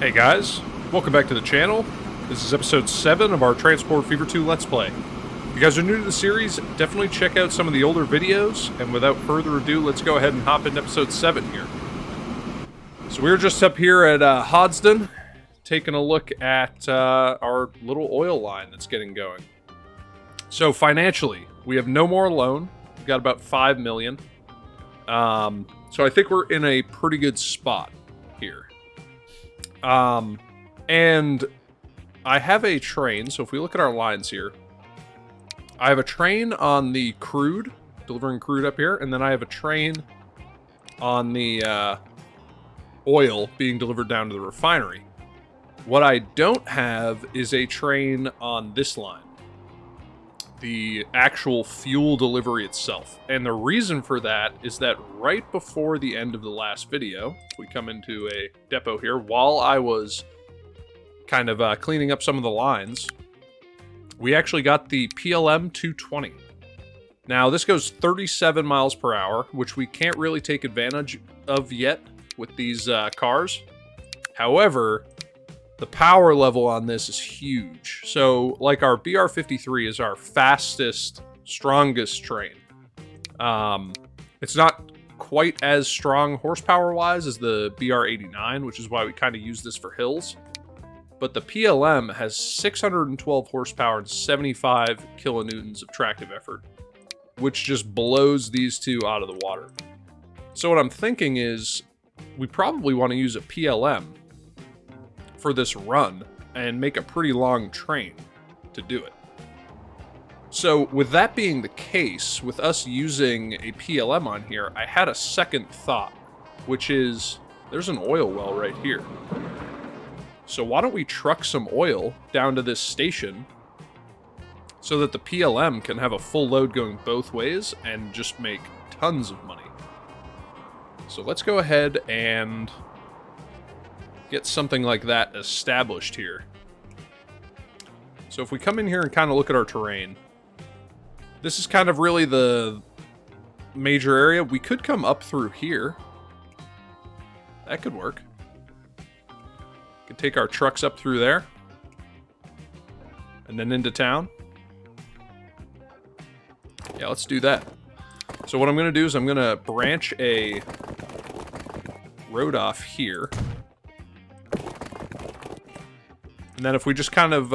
Hey guys, welcome back to the channel. This is episode 7 of our Transport Fever 2 Let's Play. If you guys are new to the series, definitely check out some of the older videos, and without further ado, let's go ahead and hop into episode 7 here. So we're just up here at Hoddesdon, taking a look at our little oil line that's getting going. So financially, we have no more loan. We've got about 5 million. So I think we're in a pretty good spot here. And I have a train, so if we look at our lines here, I have a train on the crude, delivering crude up here, and then I have a train on the oil being delivered down to the refinery. What I don't have is a train on this line, the actual fuel delivery itself. And the reason for that is that right before the end of the last video, we come into a depot here, while I was kind of cleaning up some of the lines, we actually got the PLM 220. Now, this goes 37 miles per hour, which we can't really take advantage of yet with these cars. However, the power level on this is huge. So, like, our BR-53 is our fastest, strongest train. It's not quite as strong horsepower-wise as the BR-89, which is why we kind of use this for hills. But the PLM has 612 horsepower and 75 kilonewtons of tractive effort, which just blows these two out of the water. So what I'm thinking is, we probably want to use a PLM for this run and make a pretty long train to do it. So with that being the case, with us using a PLM on here, I had a second thought, which is there's an oil well right here. So why don't we truck some oil down to this station so that the PLM can have a full load going both ways and just make tons of money. So let's go ahead and get something like that established here. So if we come in here and kind of look at our terrain, this is kind of really the major area. We could come up through here. That could work. Could take our trucks up through there and then into town. Yeah, let's do that. So what I'm going to do is I'm going to branch a road off here. And then if we just kind of,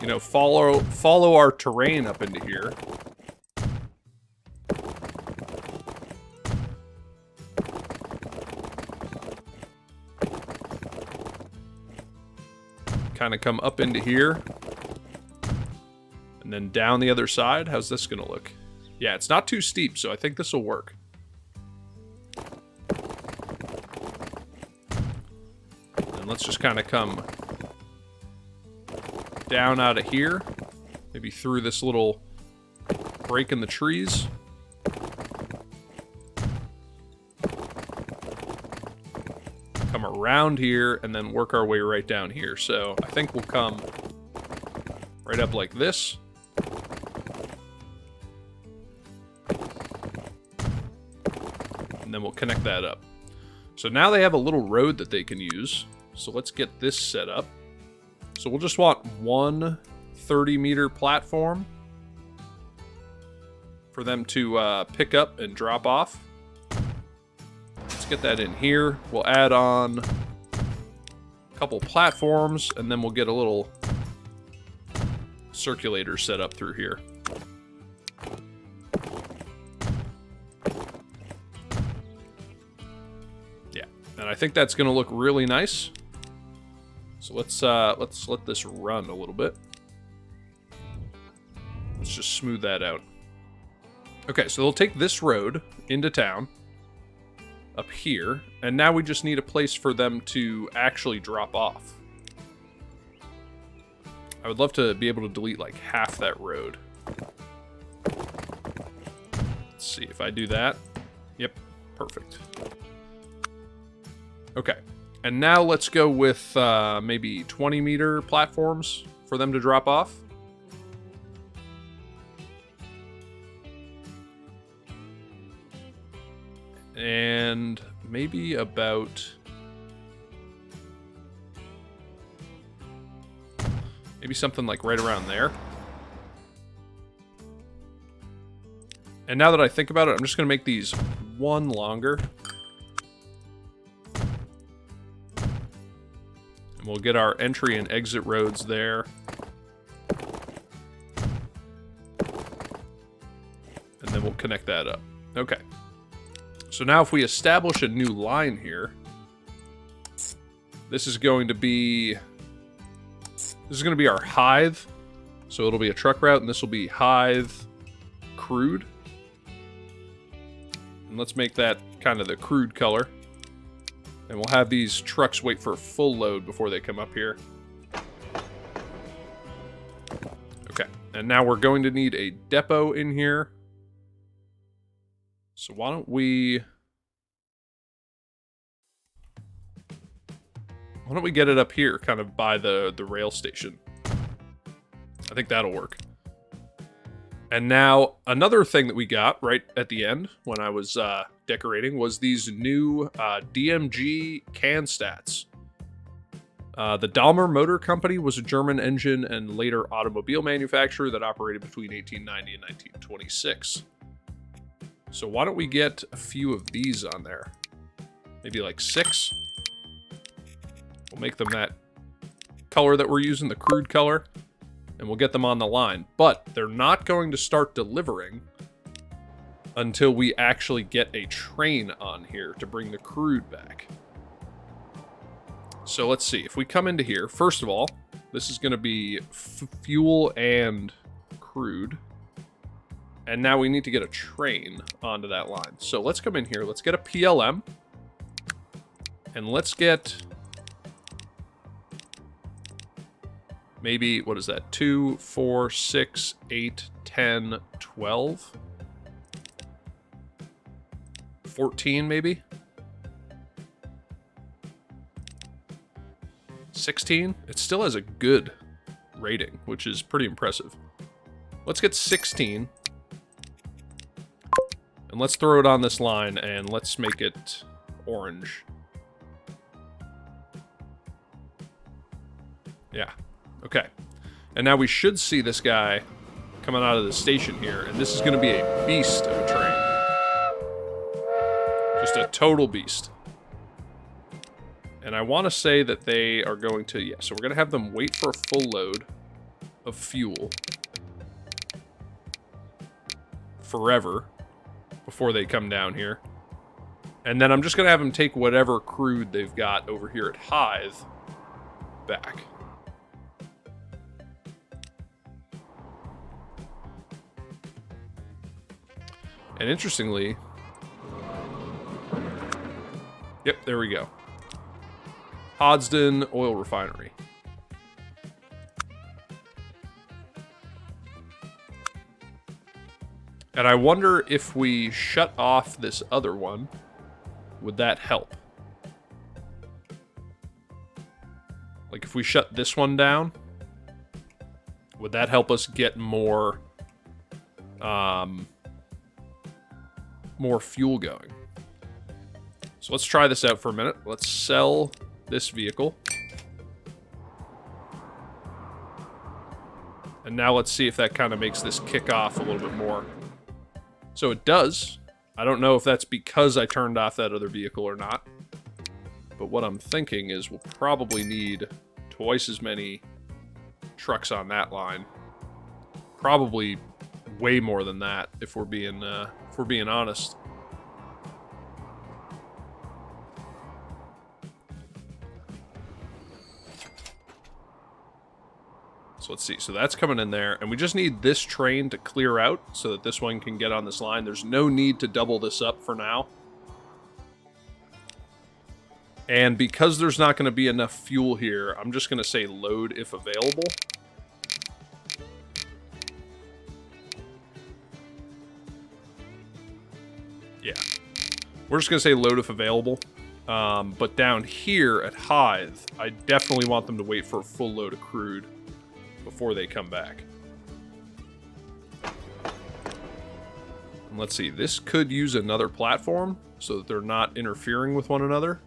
you know, follow our terrain up into here. Kind of come up into here. And then down the other side. How's this going to look? Yeah, it's not too steep, so I think this will work. And let's just kind of come down out of here, maybe through this little break in the trees. Come around here and then work our way right down here. So I think we'll come right up like this. And then we'll connect that up. So now they have a little road that they can use. So let's get this set up. So we'll just want one 30-meter platform for them to pick up and drop off. Let's get that in here. We'll add on a couple platforms, and then we'll get a little circulator set up through here. Yeah, and I think that's going to look really nice. So let's let this run a little bit. Let's just smooth that out. Okay, so they'll take this road into town up here, and now we just need a place for them to actually drop off. I would love to be able to delete like half that road. Let's see if I do that. Yep, perfect. Okay. And now let's go with maybe 20-meter platforms for them to drop off. And maybe about Maybe something like right around there. And now that I think about it, I'm just going to make these one longer. And we'll get our entry and exit roads there. And then we'll connect that up. Okay. So now if we establish a new line here, this is going to be our Hythe. So it'll be a truck route, and this will be Hythe crude. And let's make that kind of the crude color. And we'll have these trucks wait for a full load before they come up here. Okay, and now we're going to need a depot in here. So why don't we get it up here, kind of by the rail station? I think that'll work. And now, another thing that we got right at the end, when I was decorating, was these new DMG can stats. The Daimler Motor Company was a German engine and later automobile manufacturer that operated between 1890 and 1926. So why don't we get a few of these on there? Maybe like 6. We'll make them that color that we're using, the crude color. And we'll get them on the line. But they're not going to start delivering until we actually get a train on here to bring the crude back. So let's see. If we come into here, first of all, this is going to be fuel and crude. And now we need to get a train onto that line. So let's come in here. Let's get a PLM. And let's get... maybe, what is that? 2, 4, 6, 8, 10, 12? 14, maybe? 16? It still has a good rating, which is pretty impressive. Let's get 16. And let's throw it on this line, and let's make it orange. Yeah. Okay, and now we should see this guy coming out of the station here, and this is going to be a beast of a train. Just a total beast. And I want to say that they are going to, yeah, so we're going to have them wait for a full load of fuel forever before they come down here. And then I'm just going to have them take whatever crude they've got over here at Hythe back. And interestingly, yep, there we go. Hoddesdon Oil Refinery. And I wonder if we shut off this other one, would that help? Like if we shut this one down, would that help us get more, more fuel going? So let's try this out for a minute. Let's sell this vehicle. And now let's see if that kind of makes this kick off a little bit more. So it does. I don't know if that's because I turned off that other vehicle or not. But what I'm thinking is we'll probably need twice as many trucks on that line. Probably way more than that if we're being honest. So let's see. So that's coming in there, and we just need this train to clear out so that this one can get on this line. There's no need to double this up for now. And because there's not going to be enough fuel here, I'm just going to say load if available. Yeah. We're just going to say load if available. But down here at Hythe, I definitely want them to wait for a full load of crude before they come back. And let's see, this could use another platform so that they're not interfering with one another.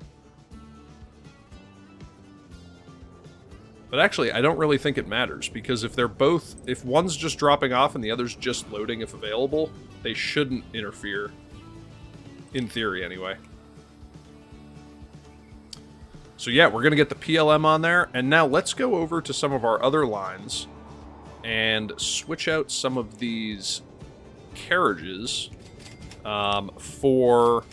But actually, I don't really think it matters, because if they're both... If one's just dropping off and the other's just loading if available, they shouldn't interfere. In theory, anyway. So yeah, we're going to get the PLM on there. And now let's go over to some of our other lines and switch out some of these carriages for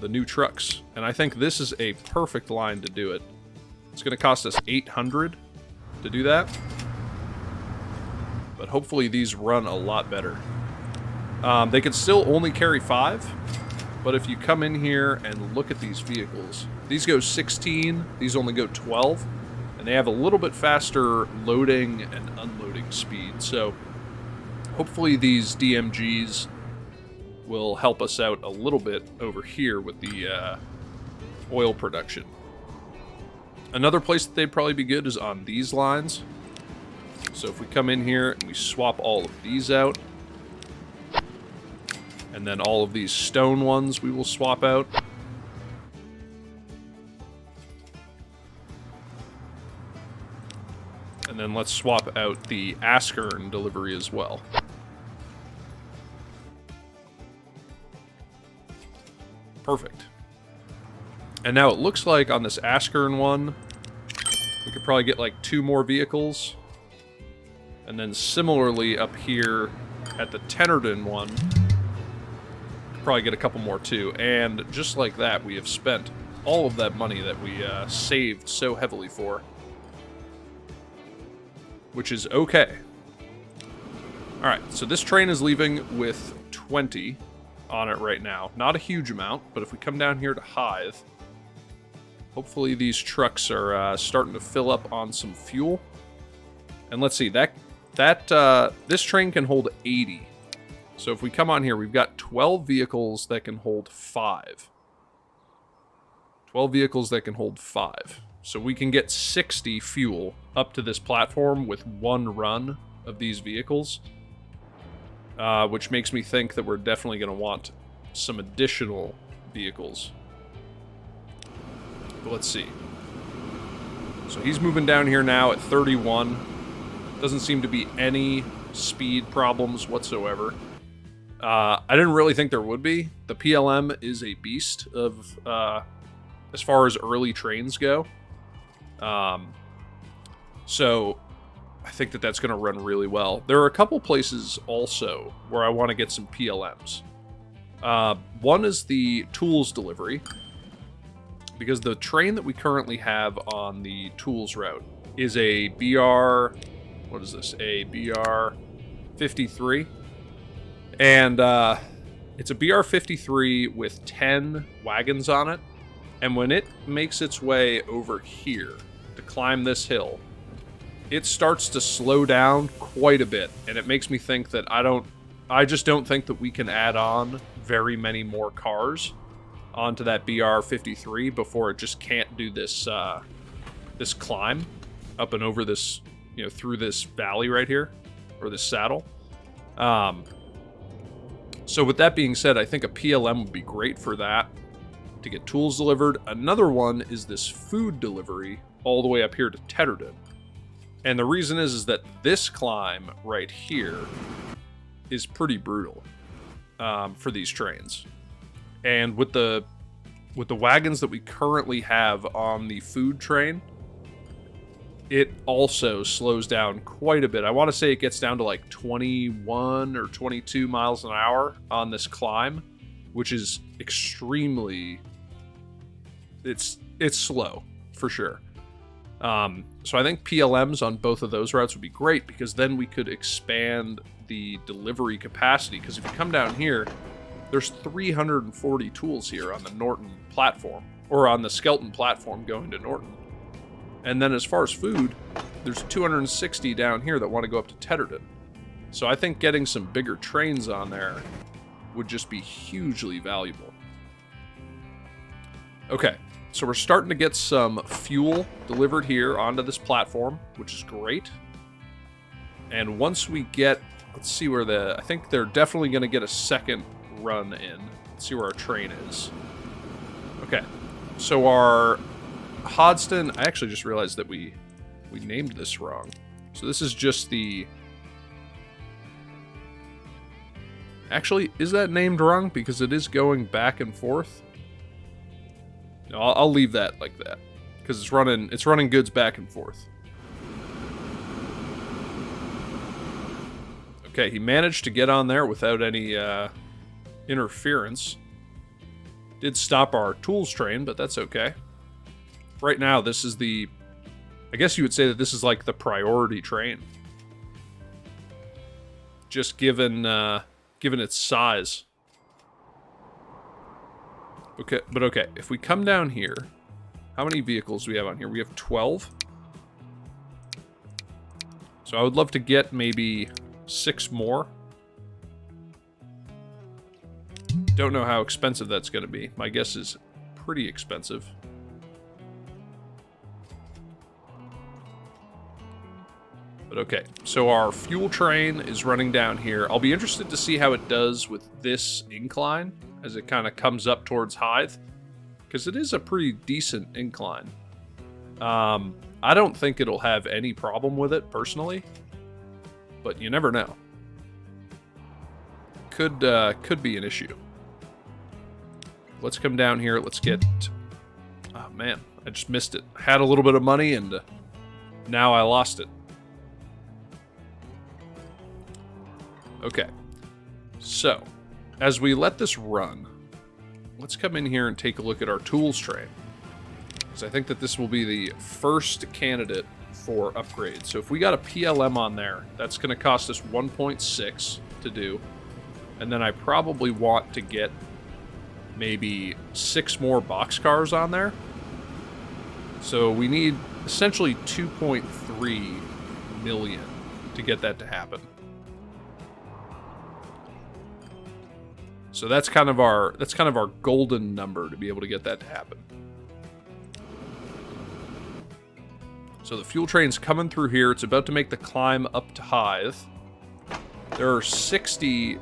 the new trucks. And I think this is a perfect line to do it. It's going to cost us 800 to do that. But hopefully these run a lot better. They can still only carry 5. But if you come in here and look at these vehicles, these go 16, these only go 12. And they have a little bit faster loading and unloading speed. So hopefully these DMGs will help us out a little bit over here with the oil production. Another place that they'd probably be good is on these lines. So if we come in here and we swap all of these out, and then all of these stone ones we will swap out. And then let's swap out the Askern delivery as well. Perfect. And now it looks like on this Askern one, we could probably get like 2 more vehicles. And then similarly up here at the Tennerden one, probably get a couple more too. And just like that, we have spent all of that money that we saved so heavily for. Which is okay. Alright, so this train is leaving with 20 on it right now. Not a huge amount, but if we come down here to Hythe, hopefully these trucks are starting to fill up on some fuel. And let's see, this train can hold 80. So if we come on here, we've got 12 vehicles that can hold 5. 12 vehicles that can hold 5. So we can get 60 fuel up to this platform with 1 run of these vehicles. Which makes me think that we're definitely going to want some additional vehicles. But let's see. So he's moving down here now at 31. Doesn't seem to be any speed problems whatsoever. I didn't really think there would be. The PLM is a beast of as far as early trains go. So I think that that's going to run really well. There are a couple places also where I want to get some PLMs. One is the tools delivery, because the train that we currently have on the tools route is a BR, what is this? A BR 53. And it's a BR 53 with 10 wagons on it. And when it makes its way over here to climb this hill, it starts to slow down quite a bit. And it makes me think that I just don't think that we can add on very many more cars onto that BR 53 before it just can't do this this climb up and over this, through this valley right here, or this saddle. So with that being said, I think a PLM would be great for that, to get tools delivered. Another one is this food delivery all the way up here to Tennerden. And the reason is that this climb right here is pretty brutal for these trains. And with the wagons that we currently have on the food train, it also slows down quite a bit. I want to say it gets down to like 21 or 22 miles an hour on this climb, which is extremely... It's slow, for sure. So I think PLMs on both of those routes would be great, because then we could expand the delivery capacity. Because if you come down here, there's 340 tools here on the Norton platform, or on the Skelton platform going to Norton. And then as far as food, there's 260 down here that want to go up to Tennerden. So I think getting some bigger trains on there would just be hugely valuable. Okay, so we're starting to get some fuel delivered here onto this platform, which is great. And once we get, let's see where I think they're definitely going to get a second run in. Let's see where our train is. Okay, so our Hoddesdon, I actually just realized that we named this wrong. So this is just the... Actually, is that named wrong? Because it is going back and forth. No, I'll leave that like that. Because it's running goods back and forth. Okay, he managed to get on there without any interference. Did stop our tools train, but that's okay. Right now, this is the... I guess you would say that this is like the priority train. Just given its size. Okay, but okay, if we come down here, how many vehicles do we have on here? We have 12. So I would love to get maybe 6 more. Don't know how expensive that's going to be. My guess is pretty expensive. But okay, so our fuel train is running down here. I'll be interested to see how it does with this incline as it kind of comes up towards Hythe, because it is a pretty decent incline. I don't think it'll have any problem with it personally, but you never know. Could be an issue. Let's come down here. Let's get... Oh man, I just missed it. I had a little bit of money and now I lost it. Okay, so as we let this run, let's come in here and take a look at our tools train, because I think that this will be the first candidate for upgrade. So if we got a PLM on there, that's going to cost us 1.6 to do, and then I probably want to get maybe 6 more boxcars on there. So we need essentially 2.3 million to get that to happen. So that's kind of our golden number to be able to get that to happen. So the fuel train's coming through here. It's about to make the climb up to Hythe. There are 60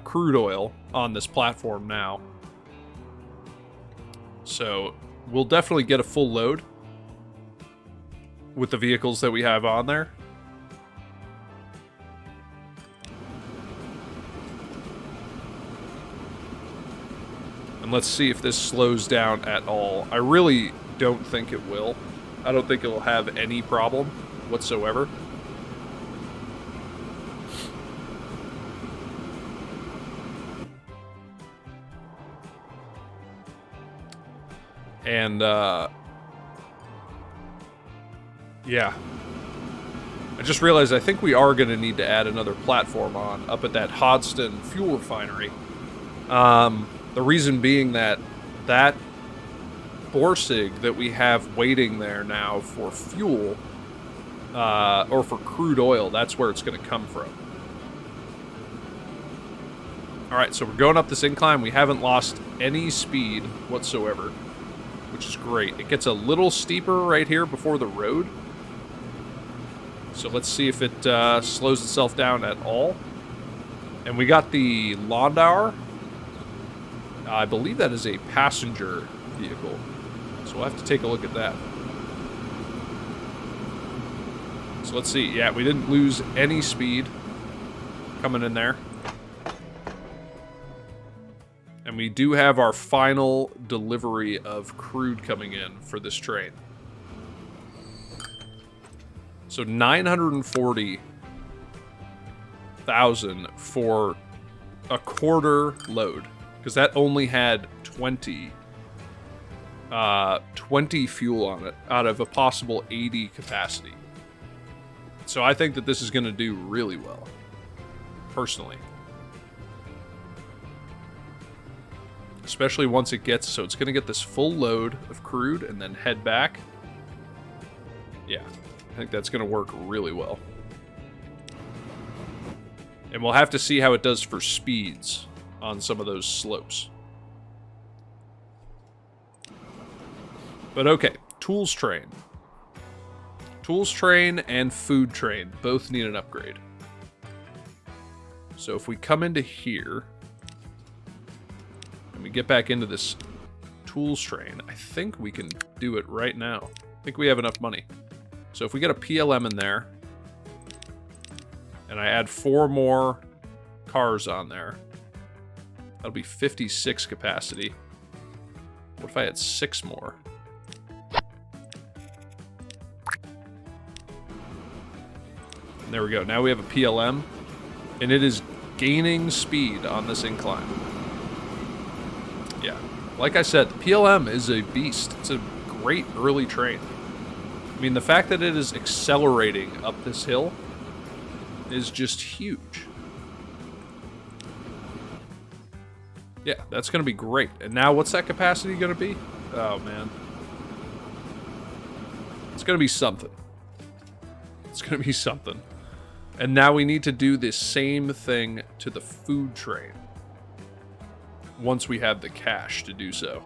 crude oil on this platform now. So we'll definitely get a full load with the vehicles that we have on there. And let's see if this slows down at all. I really don't think it will. I don't think it'll have any problem whatsoever. And, yeah. I just realized I think we are going to need to add another platform on up at that Hoddesdon fuel refinery. The reason being that Borsig that we have waiting there now for fuel, or for crude oil, that's where it's going to come from. Alright, so we're going up this incline. We haven't lost any speed whatsoever, which is great. It gets a little steeper right here before the road. So let's see if it slows itself down at all. And we got the Landauer. I believe that is a passenger vehicle. So we'll have to take a look at that. So let's see. Yeah, we didn't lose any speed coming in there. And we do have our final delivery of crude coming in for this train. So 940,000 for a quarter load. Because that only had 20 fuel on it out of a possible 80 capacity. So I think that this is going to do really well, personally. Especially once it gets, so it's going to get this full load of crude and then head back. Yeah, I think that's going to work really well. And we'll have to see how it does for speeds on some of those slopes. But okay, tools train. Tools train and food train both need an upgrade. So if we come into here, and we get back into this tools train. I think we can do it right now. I think we have enough money. So if we get a PLM in there, and I add 4 more cars on there, that'll be 56 capacity. What if I had 6 more? And there we go. Now we have a PLM, and it is gaining speed on this incline. Yeah. Like I said, the PLM is a beast. It's a great early train. I mean, the fact that it is accelerating up this hill is just huge. Yeah, that's going to be great. And now what's that capacity going to be? Oh, man. It's going to be something. It's going to be something. And now we need to do the same thing to the food train once we have the cash to do so.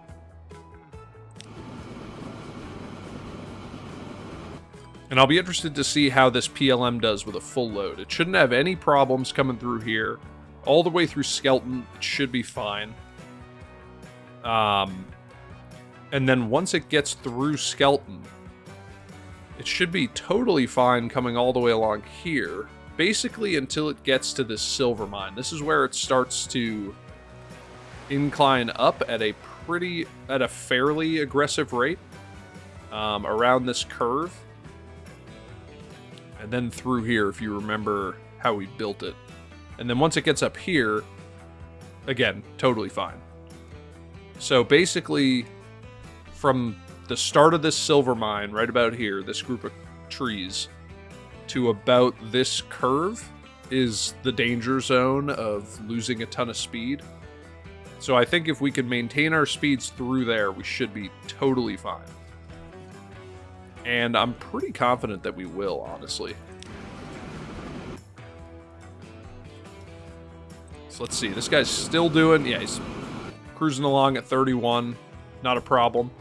And I'll be interested to see how this PLM does with a full load. It shouldn't have any problems coming through here. All the way through Skelton, it should be fine. And then once it gets through Skelton, it should be totally fine coming all the way along here. Basically until it gets to this silver mine. This is where it starts to incline up at a fairly aggressive rate. Around this curve. And then through here, if you remember how we built it. And then once it gets up here, again, totally fine. So basically, from the start of this silver mine, right about here, this group of trees, to about this curve is the danger zone of losing a ton of speed. So I think if we can maintain our speeds through there, we should be totally fine. And I'm pretty confident that we will, honestly. So let's see. This guy's still doing... Yeah, he's cruising along at 31. Not a problem.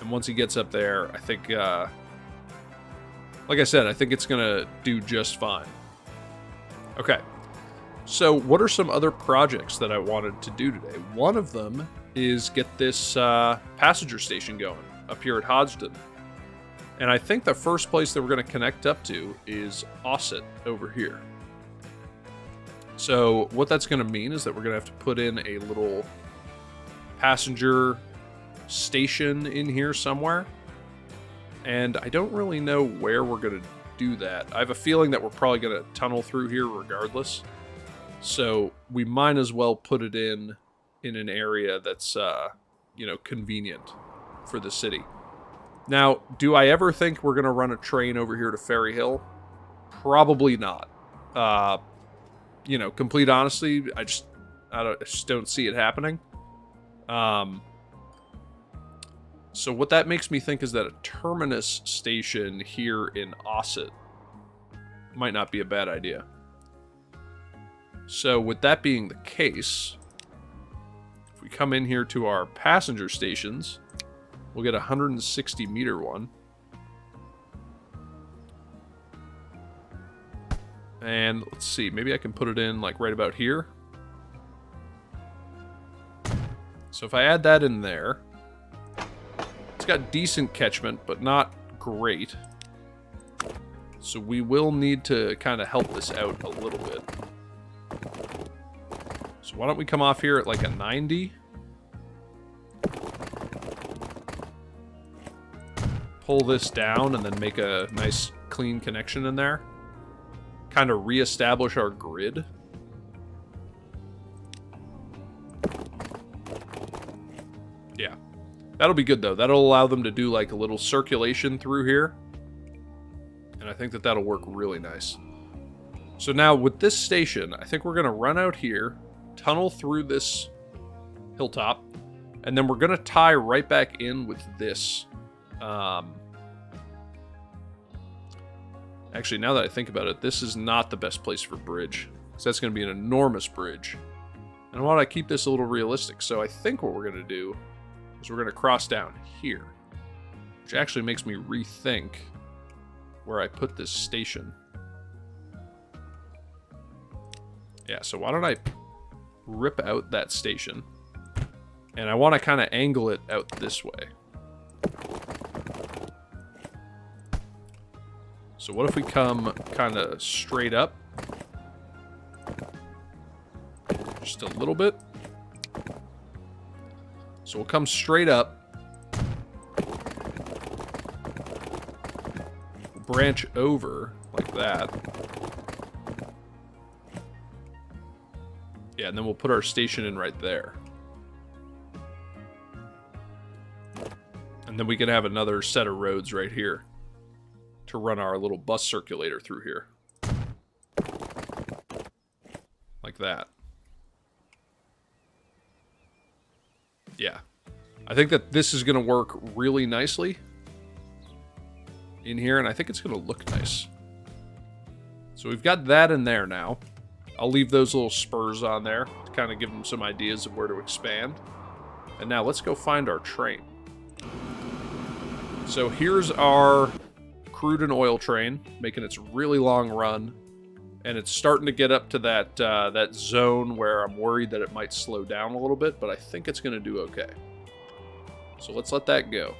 And once he gets up there, I think... like I said, I think it's going to do just fine. Okay. So what are some other projects that I wanted to do today? One of them is get this passenger station going up here at Hoddesdon. And I think the first place that we're going to connect up to is Ossett over here. So what that's going to mean is that we're going to have to put in a little passenger station in here somewhere. And I don't really know where we're going to do that. I have a feeling that we're probably going to tunnel through here regardless. So we might as well put it in an area that's, convenient for the city. Now, do I ever think we're going to run a train over here to Ferry Hill? Probably not. Complete honesty, I just don't see it happening. So what that makes me think is that a terminus station here in Ossett might not be a bad idea. So with that being the case, if we come in here to our passenger stations, we'll get a 160 meter one. And let's see, maybe I can put it in like right about here. So if I add that in there, it's got decent catchment, but not great. So we will need to kind of help this out a little bit. So why don't we come off here at like a 90? Pull this down and then make a nice clean connection in there. Kind of reestablish our grid. Yeah. That'll be good though. That'll allow them to do like a little circulation through here. And I think that that'll work really nice. So now with this station, I think we're going to run out here, tunnel through this hilltop, and then we're going to tie right back in with this. Actually, now that I think about it, this is not the best place for bridge. So that's going to be an enormous bridge. And I want to keep this a little realistic. So I think what we're going to do is we're going to cross down here. Which actually makes me rethink where I put this station. Yeah, so why don't I rip out that station. And I want to kind of angle it out this way. So what if we come kind of straight up? Just a little bit. So we'll come straight up. Branch over like that. Yeah, and then we'll put our station in right there. And then we can have another set of roads right here to run our little bus circulator through here. Like that. Yeah. I think that this is going to work really nicely in here, and I think it's going to look nice. So we've got that in there now. I'll leave those little spurs on there to kind of give them some ideas of where to expand. And now let's go find our train. So here's our crude and oil train, making its really long run. And it's starting to get up to that, that zone where I'm worried that it might slow down a little bit, but I think it's going to do okay. So let's let that go.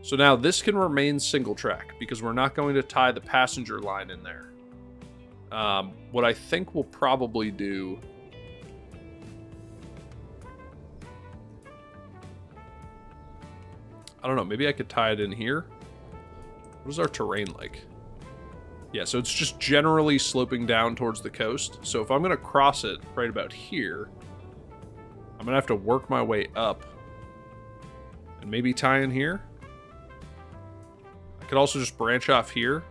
So now this can remain single track because we're not going to tie the passenger line in there. What I think we'll probably do... I don't know, maybe I could tie it in here. What is our terrain like? Yeah, so it's just generally sloping down towards the coast. So if I'm going to cross it right about here, I'm going to have to work my way up and maybe tie in here. I could also just branch off here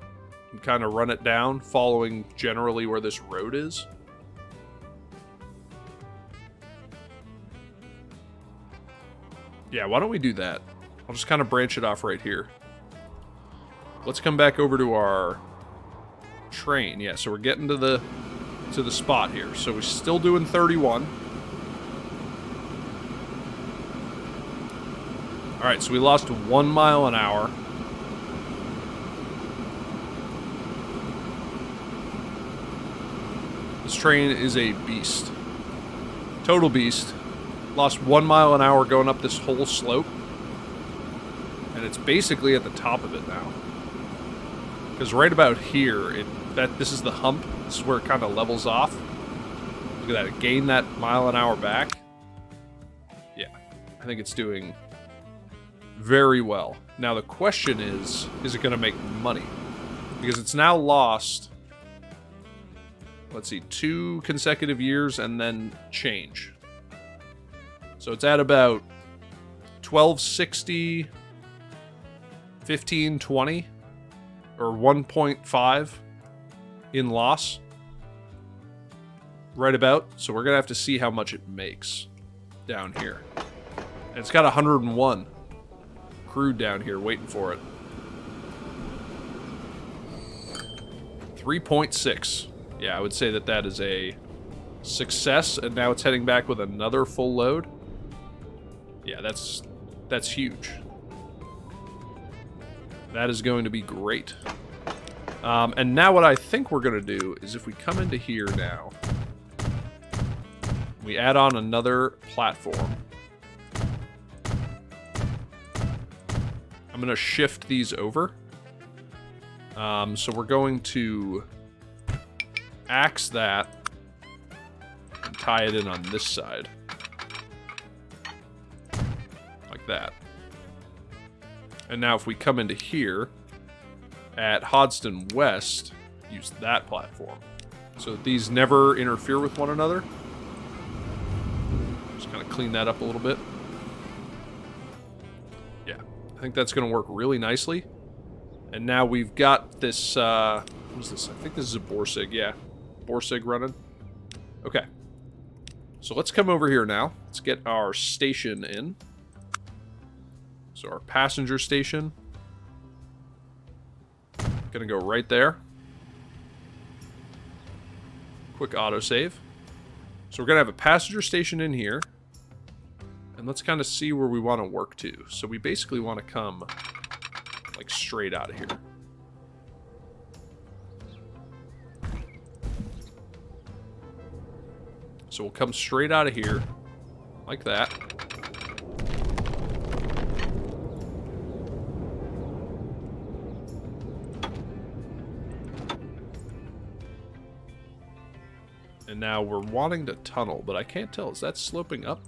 and kind of run it down, following generally where this road is. Yeah, why don't we do that? I'll just kind of branch it off right here. Let's come back over to our train. Yeah, so we're getting to the spot here. So we're still doing 31. All right, so we lost 1 mile an hour. This train is a beast. Total beast. Lost 1 mile an hour going up this whole slope. And it's basically at the top of it now. Because right about here, this is the hump. This is where it kind of levels off. Look at that. It gained that mile an hour back. Yeah. I think it's doing very well. Now the question is it going to make money? Because it's now lost, let's see, 2 consecutive years and then change. So it's at about 1260... 1520 or 1.5 in loss right about. So we're gonna have to see how much it makes down here. And it's got 101 crude down here waiting for it. 3.6. Yeah, I would say that is a success, and now it's heading back with another full load. Yeah, that's huge. That is going to be great. And now what I think we're going to do is if we come into here now, we add on another platform. I'm going to shift these over. So we're going to axe that and tie it in on this side. Like that. And now if we come into here at Hoddesdon West, use that platform. So that these never interfere with one another. Just kind of clean that up a little bit. Yeah, I think that's going to work really nicely. And now we've got this, what is this? I think this is a Borsig, yeah. Borsig running. Okay. So let's come over here now. Let's get our station in. So our passenger station, gonna go right there. Quick autosave. So we're gonna have a passenger station in here. And let's kind of see where we want to work to. So we basically want to come like straight out of here. So we'll come straight out of here like that. And now we're wanting to tunnel, but I can't tell. Is that sloping up?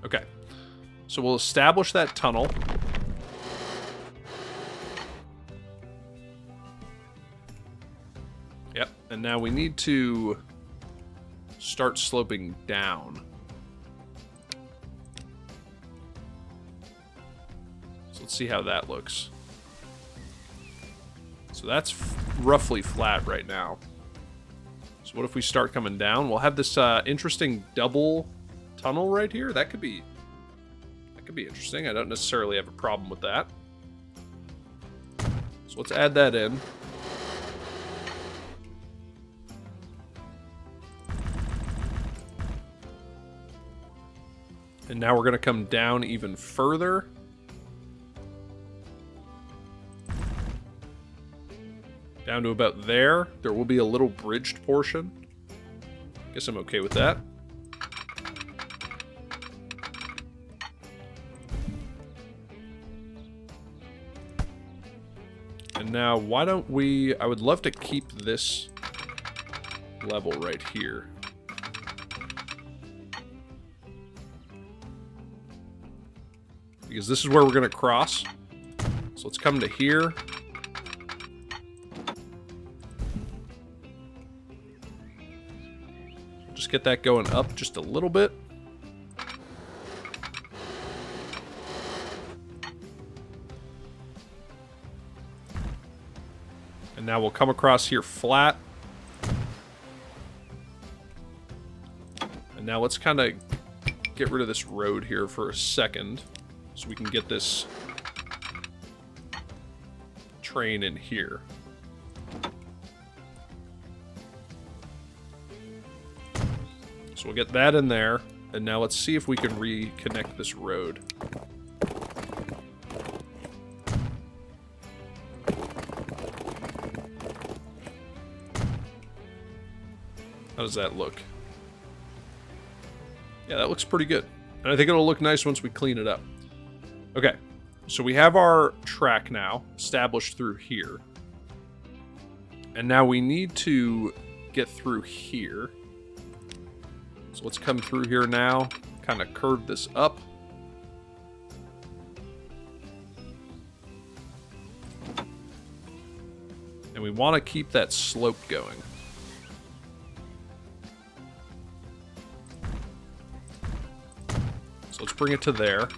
Okay. So we'll establish that tunnel. Yep. And now we need to start sloping down. So let's see how that looks. So that's roughly flat right now. So what if we start coming down? We'll have this interesting double tunnel right here. That could be interesting. I don't necessarily have a problem with that. So let's add that in. And now we're going to come down even further. Down to about there. There will be a little bridged portion. Guess I'm okay with that. And now, why don't we... I would love to keep this level right here. Because this is where we're going to cross. So let's come to here. Just get that going up just a little bit. And now we'll come across here flat. And now let's kind of get rid of this road here for a second, so we can get this train in here. So we'll get that in there, and now let's see if we can reconnect this road. How does that look? Yeah, that looks pretty good. And I think it'll look nice once we clean it up. Okay, so we have our track now established through here. And now we need to get through here. So let's come through here now, kind of curve this up. And we want to keep that slope going. So let's bring it to there.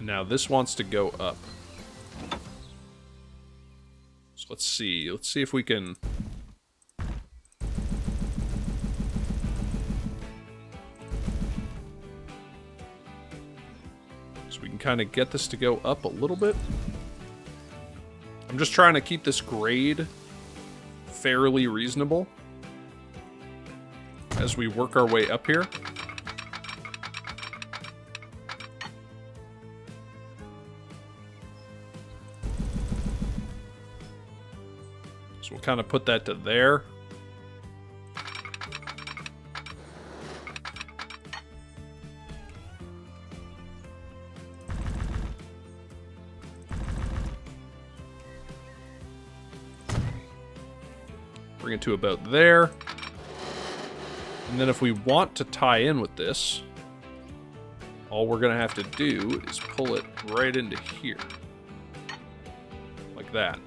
Now this wants to go up. So let's see. Let's see if we can... So we can kind of get this to go up a little bit. I'm just trying to keep this grade fairly reasonable as we work our way up here. So we'll kind of put that to there. Bring it to about there. And then if we want to tie in with this, all we're going to have to do is pull it right into here. Like that.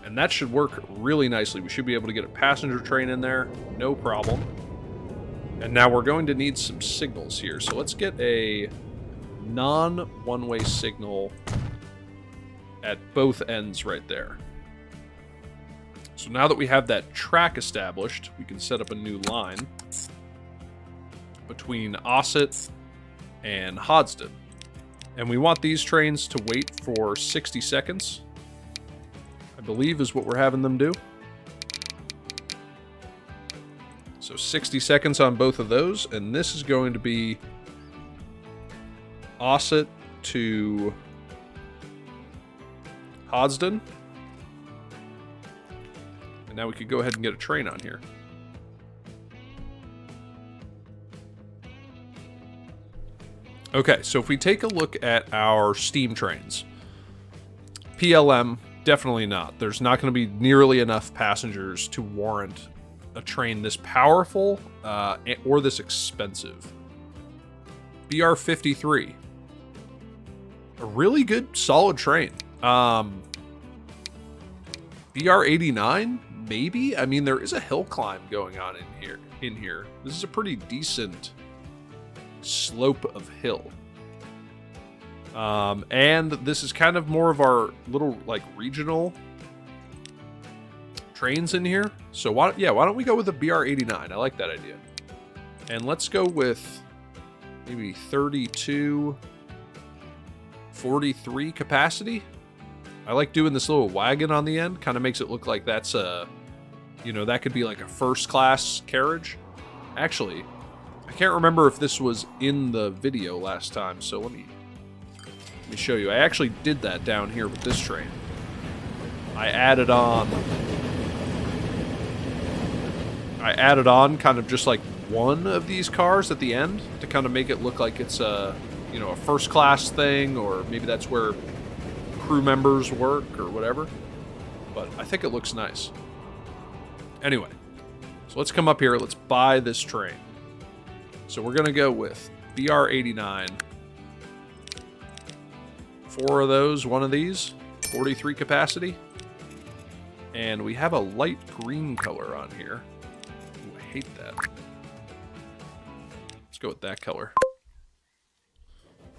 And that should work really nicely. We should be able to get a passenger train in there, no problem. And now we're going to need some signals here. So let's get a non-one-way signal at both ends right there. So now that we have that track established, we can set up a new line between Ossett and Hoddesdon. And we want these trains to wait for 60 seconds. I believe is what we're having them do. So 60 seconds on both of those, and this is going to be Ossett to Hoddesdon. And now we could go ahead and get a train on here. Okay, so if we take a look at our steam trains, PLM, definitely not. There's not going to be nearly enough passengers to warrant a train this powerful or this expensive. BR-53, a really good, solid train. BR-89, maybe? I mean, there is a hill climb going on in here. This is a pretty decent slope of hill. And this is kind of more of our little, like, regional trains in here. So, why don't we go with the BR-89? I like that idea. And let's go with maybe 32, 43 capacity. I like doing this little wagon on the end. Kind of makes it look like that's a, you know, that could be like a first class carriage. Actually, I can't remember if this was in the video last time, so let me show you. I actually did that down here with this train. I added on kind of just like one of these cars at the end to kind of make it look like it's a, you know, a first class thing, or maybe that's where crew members work or whatever. But I think it looks nice. Anyway, so let's come up here. Let's buy this train. So we're going to go with BR-89. 4 of those, 1 of these, 43 capacity. And we have a light green color on here. Ooh, I hate that. Let's go with that color.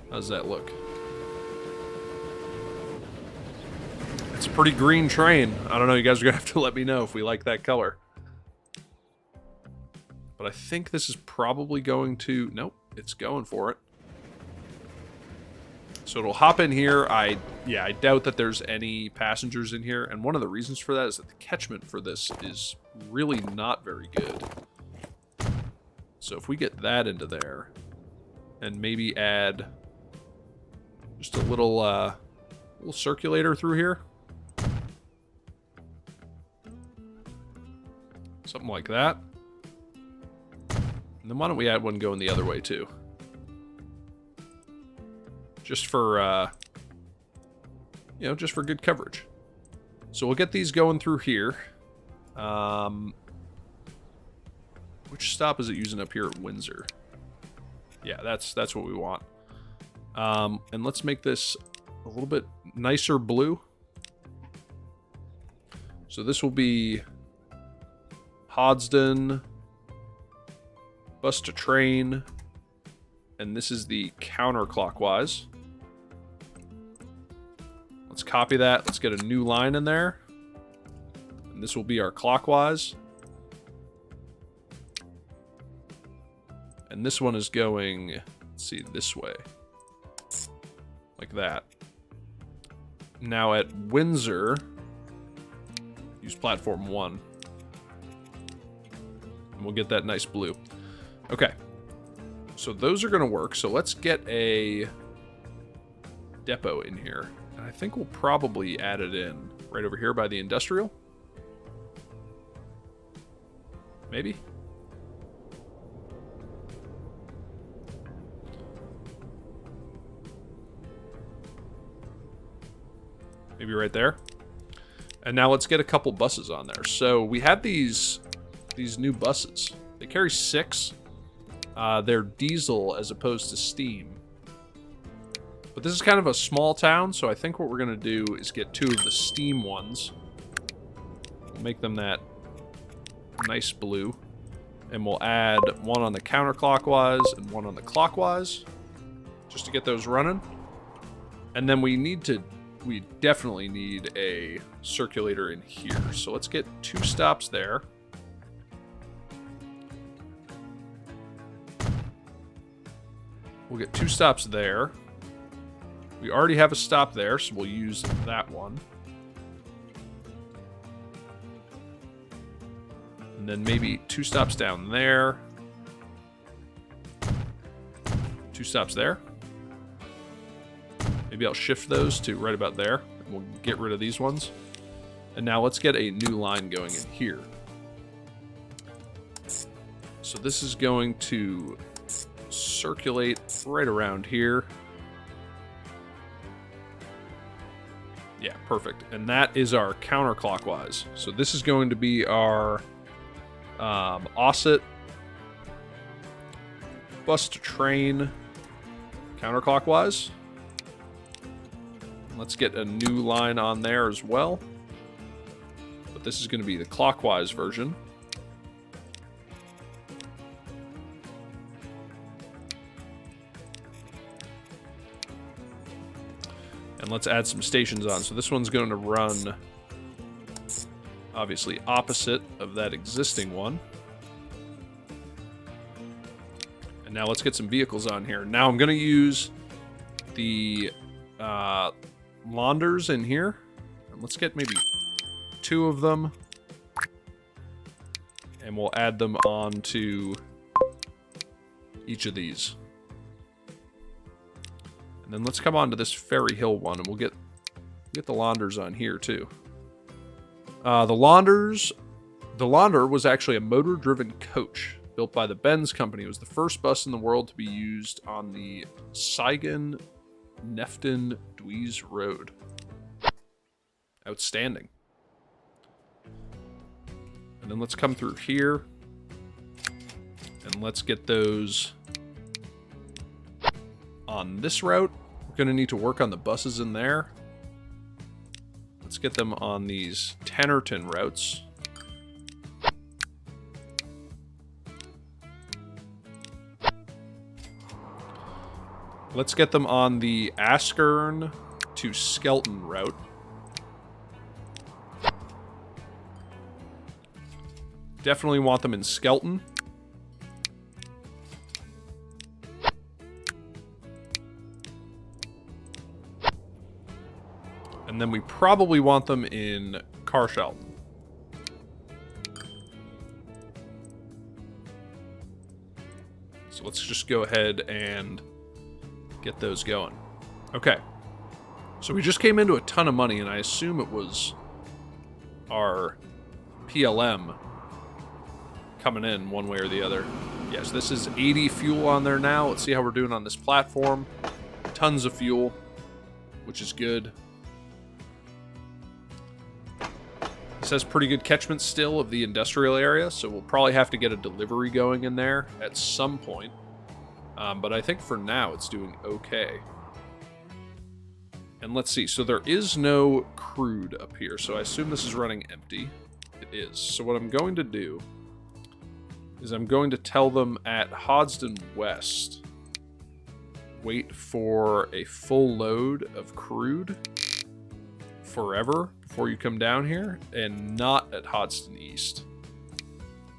How does that look? It's a pretty green train. I don't know, you guys are going to have to let me know if we like that color. But I think this is probably going to... Nope, it's going for it. So it'll hop in here. I doubt that there's any passengers in here. And one of the reasons for that is that the catchment for this is really not very good. So if we get that into there, and maybe add just a little circulator through here. Something like that. And then why don't we add one going the other way too? Just for, you know, just for good coverage. So we'll get these going through here. Which stop is it using up here at Windsor? Yeah, that's what we want. And let's make this a little bit nicer blue. So this will be Hoddesdon, bus to train, and this is the counterclockwise. Let's copy that. Let's get a new line in there. And this will be our clockwise. And this one is going, let's see, this way. Like that. Now at Windsor, use platform 1. And we'll get that nice blue. Okay. So those are going to work. So let's get a depot in here. And I think we'll probably add it in right over here by the industrial. Maybe. Maybe right there. And now let's get a couple buses on there. So we have these new buses. They carry 6. They're diesel as opposed to steam. But this is kind of a small town, so I think what we're going to do is get 2 of the steam ones. We'll make them that nice blue. And we'll add 1 on the counterclockwise and 1 on the clockwise. Just to get those running. And then we definitely need a circulator in here. So let's get 2 stops there. We'll get 2 stops there. We already have a stop there, so we'll use that one. And then maybe 2 stops down there. 2 stops there. Maybe I'll shift those to right about there. And we'll get rid of these ones. And now let's get a new line going in here. So this is going to circulate right around here. Yeah, perfect. And that is our counterclockwise. So this is going to be our Ossett bus to train counterclockwise. Let's get a new line on there as well. But this is going to be the clockwise version. And let's add some stations on. So this one's going to run, obviously, opposite of that existing one. And now let's get some vehicles on here. Now I'm going to use the launders in here. And let's get maybe 2 of them. And we'll add them onto each of these. And then let's come on to this Ferry Hill one, and we'll get the launders on here too. The launder was actually a motor-driven coach built by the Benz Company. It was the first bus in the world to be used on the Siegen-Neften-Duise Road. Outstanding. And then let's come through here, and let's get those on this route. We're going to need to work on the buses in there. Let's get them on these Tennerton routes. Let's get them on the Askern to Skelton route. Definitely want them in Skelton. And then we probably want them in Carshalton. So let's just go ahead and get those going. Okay. So we just came into a ton of money, and I assume it was our PLM coming in one way or the other. Yes, this is 80 fuel on there now. Let's see how we're doing on this platform. Tons of fuel, which is good. This has pretty good catchment still of the industrial area, so we'll probably have to get a delivery going in there at some point. But I think for now it's doing okay. And let's see, so there is no crude up here, so I assume this is running empty. It is. So what I'm going to do is I'm going to tell them at Hoddesdon West, wait for a full load of crude forever before you come down here, and not at Hoddesdon East.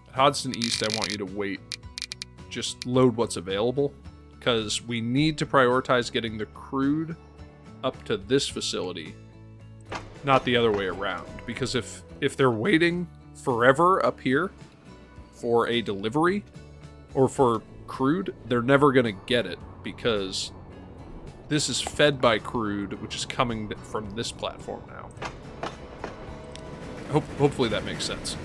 At Hoddesdon East, I want you to wait. Just load what's available, because we need to prioritize getting the crude up to this facility, not the other way around. Because if they're waiting forever up here for a delivery or for crude, they're never going to get it, because this is fed by crude, which is coming from this platform now. Hopefully that makes sense.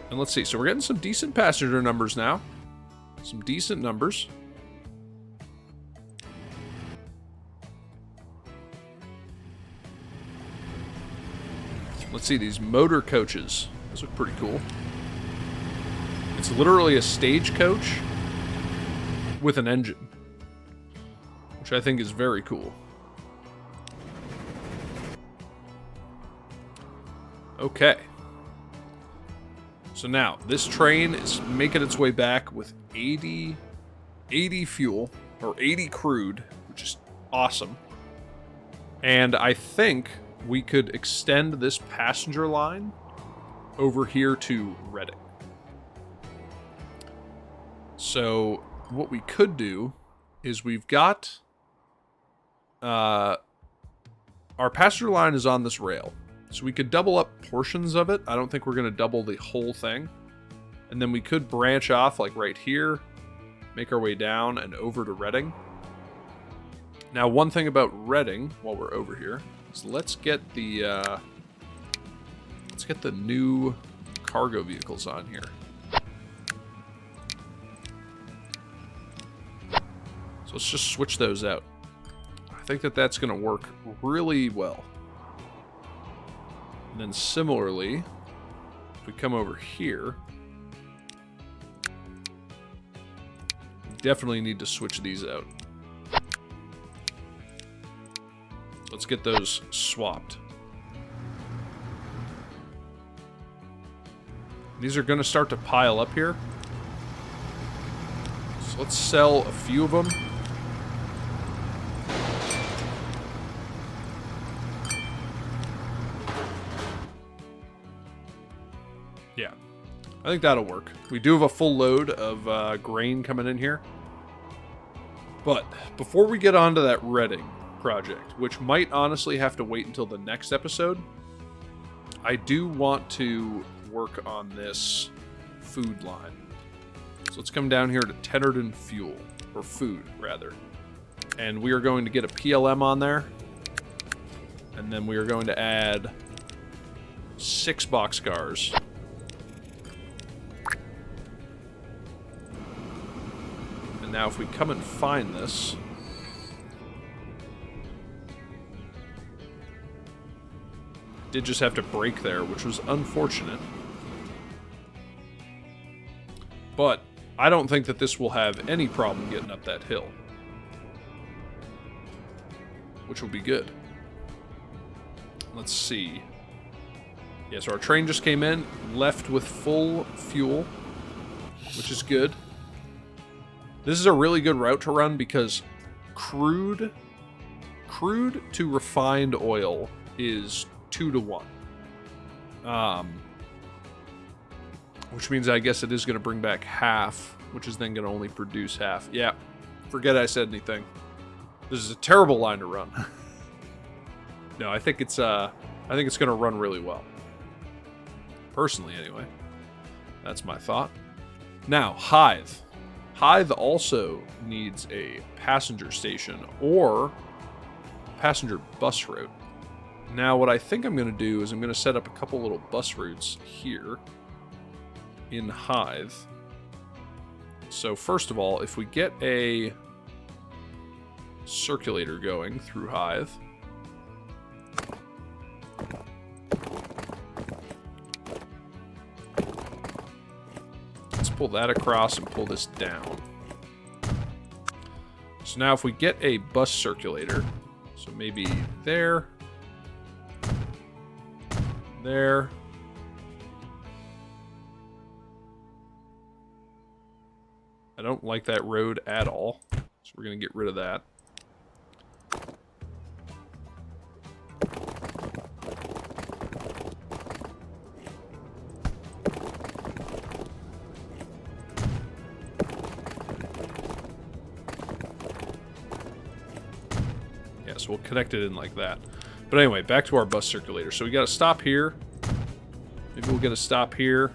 And let's see. So we're getting some decent passenger numbers now. Some decent numbers. Let's see, these motor coaches. Those look pretty cool. It's literally a stagecoach with an engine, which I think is very cool. Okay. So now, this train is making its way back with 80 fuel, or 80 crude, which is awesome. And I think we could extend this passenger line over here to Reading. So what we could do is we've got our passenger line is on this rail. So we could double up portions of it. I don't think we're going to double the whole thing. And then we could branch off like right here, make our way down and over to Reading. Now, one thing about Reading, while we're over here, is let's get the new cargo vehicles on here. So let's just switch those out. I think that that's going to work really well. And then similarly, if we come over here, we definitely need to switch these out. Let's get those swapped. These are going to start to pile up here. So let's sell a few of them. Yeah, I think that'll work. We do have a full load of grain coming in here. But before we get on to that redding project, which might honestly have to wait until the next episode, I do want to work on this food line. So let's come down here to Tennerden Fuel, or food rather. And we are going to get a PLM on there. And then we are going to add 6 boxcars. And now if we come and find this, did just have to break there, which was unfortunate. But I don't think that this will have any problem getting up that hill, which will be good. Let's see. Yeah, so our train just came in, left with full fuel, which is good. This is a really good route to run because crude to refined oil is 2 to 1. Which means I guess it is going to bring back half, which is then going to only produce half. Yeah, forget I said anything. This is a terrible line to run. No, I think it's going to run really well. Personally, anyway. That's my thought. Now, Hythe. Hythe also needs a passenger station or passenger bus route. Now, what I think I'm going to do is I'm going to set up a couple little bus routes here in Hythe. So first of all, if we get a circulator going through Hythe, let's pull that across and pull this down. So now if we get a bus circulator, so maybe there, there. I don't like that road at all, so we're going to get rid of that. Yeah, so we'll connect it in like that. But anyway, back to our bus circulator. So we got to stop here. Maybe we'll get a stop here.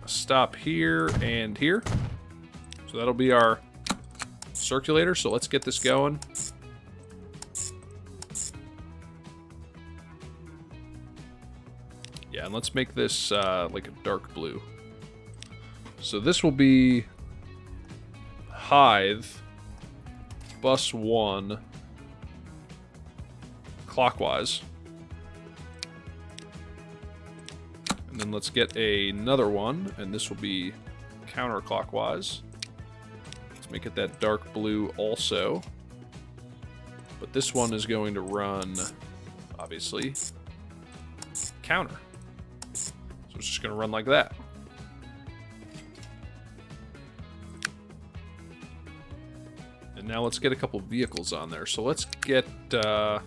Stop here and here. So that'll be our circulator. So let's get this going. Yeah, and let's make this like a dark blue. So this will be Hythe, bus 1, clockwise. And then let's get another one, and this will be counterclockwise. Let's make it that dark blue also. But this one is going to run, obviously, counter. So it's just going to run like that. And now let's get a couple vehicles on there. So let's get a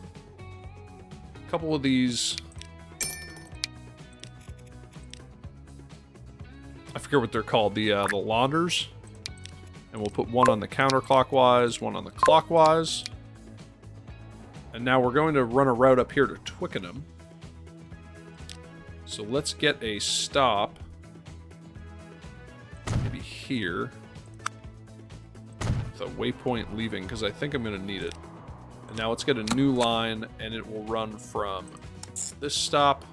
couple of these. I forget what they're called, the launders. And we'll put one on the counterclockwise, one on the clockwise. And now we're going to run a route up here to Twickenham. So let's get a stop. Maybe here. With a waypoint leaving, because I think I'm going to need it. And now let's get a new line, and it will run from this stop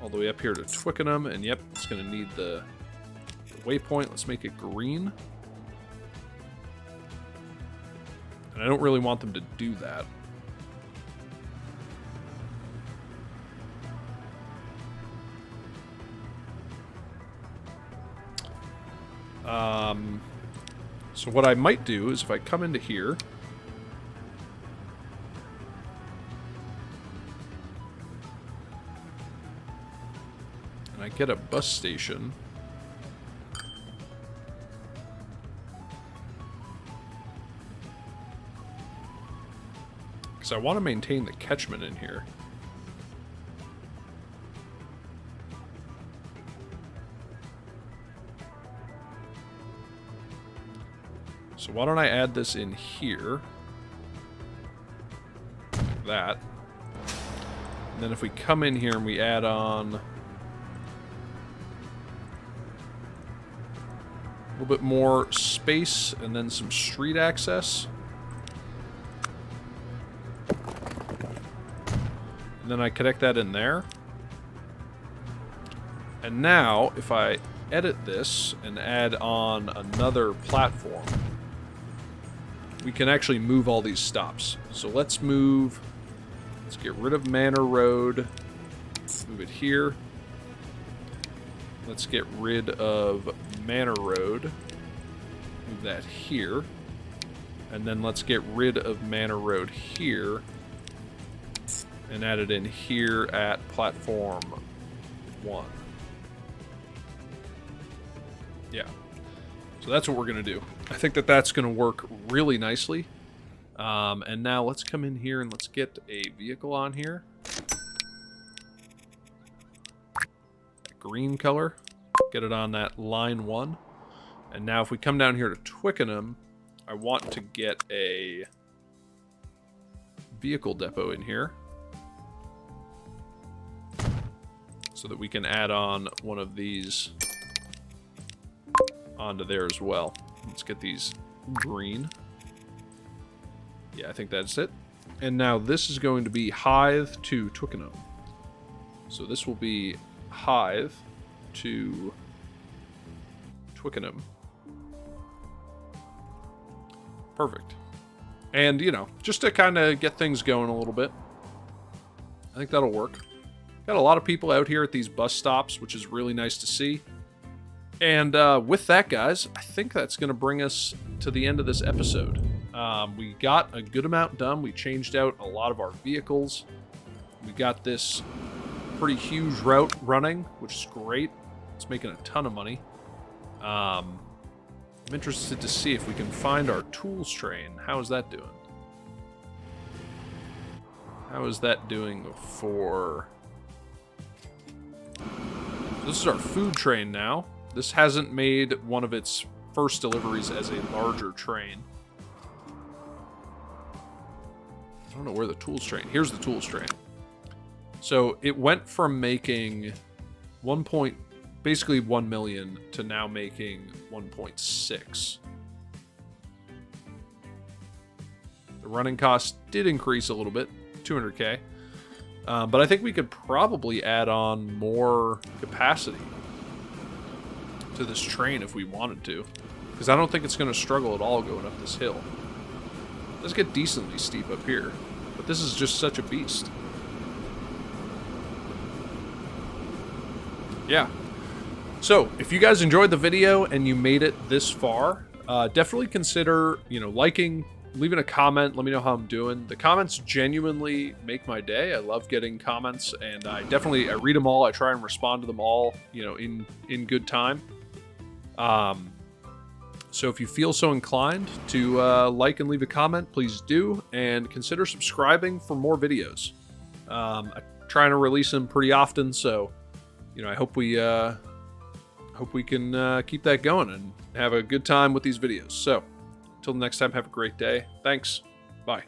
all the way up here to Twickenham. And yep, it's going to need the waypoint. Let's make it green. And I don't really want them to do that. So what I might do is if I come into here, and I get a bus station, because I want to maintain the catchment in here. So why don't I add this in here, like that. And then if we come in here and we add on a little bit more space and then some street access. And then I connect that in there. And now, if I edit this and add on another platform, we can actually move all these stops. So let's get rid of Manor Road, move it here. Let's get rid of Manor Road, move that here. And then let's get rid of Manor Road here and add it in here at platform 1. Yeah. So that's what we're going to do. I think that that's going to work really nicely. And now let's come in here and let's get a vehicle on here. That green color. Get it on that line 1. And now if we come down here to Twickenham, I want to get a vehicle depot in here, so that we can add on one of these onto there as well. Let's get these green. Yeah, I think that's it. And now this is going to be Hythe to Twickenham. So this will be Hythe to Twickenham. Perfect. And, you know, just to kind of get things going a little bit, I think that'll work. Got a lot of people out here at these bus stops, which is really nice to see. And with that, guys, I think that's going to bring us to the end of this episode. We got a good amount done. We changed out a lot of our vehicles. We got this pretty huge route running, which is great. It's making a ton of money. I'm interested to see if we can find our tools train. How is that doing? How is that doing for... This is our food train now. This hasn't made one of its first deliveries as a larger train. I don't know where the tools train... Here's the tools train. So it went from making basically 1 million to now making 1.6. The running cost did increase a little bit, 200k. But I think we could probably add on more capacity to this train if we wanted to, because I don't think it's going to struggle at all going up this hill. Let's get decently steep up here, but this is just such a beast. Yeah. So, if you guys enjoyed the video and you made it this far, definitely consider, liking, leaving a comment. Let me know how I'm doing. The comments genuinely make my day. I love getting comments, and I read them all. I try and respond to them all, in good time. So if you feel so inclined to like and leave a comment, please do, and consider subscribing for more videos. I'm trying to release them pretty often, so I hope we can keep that going and have a good time with these videos. So until next time, have a great day. Thanks. Bye.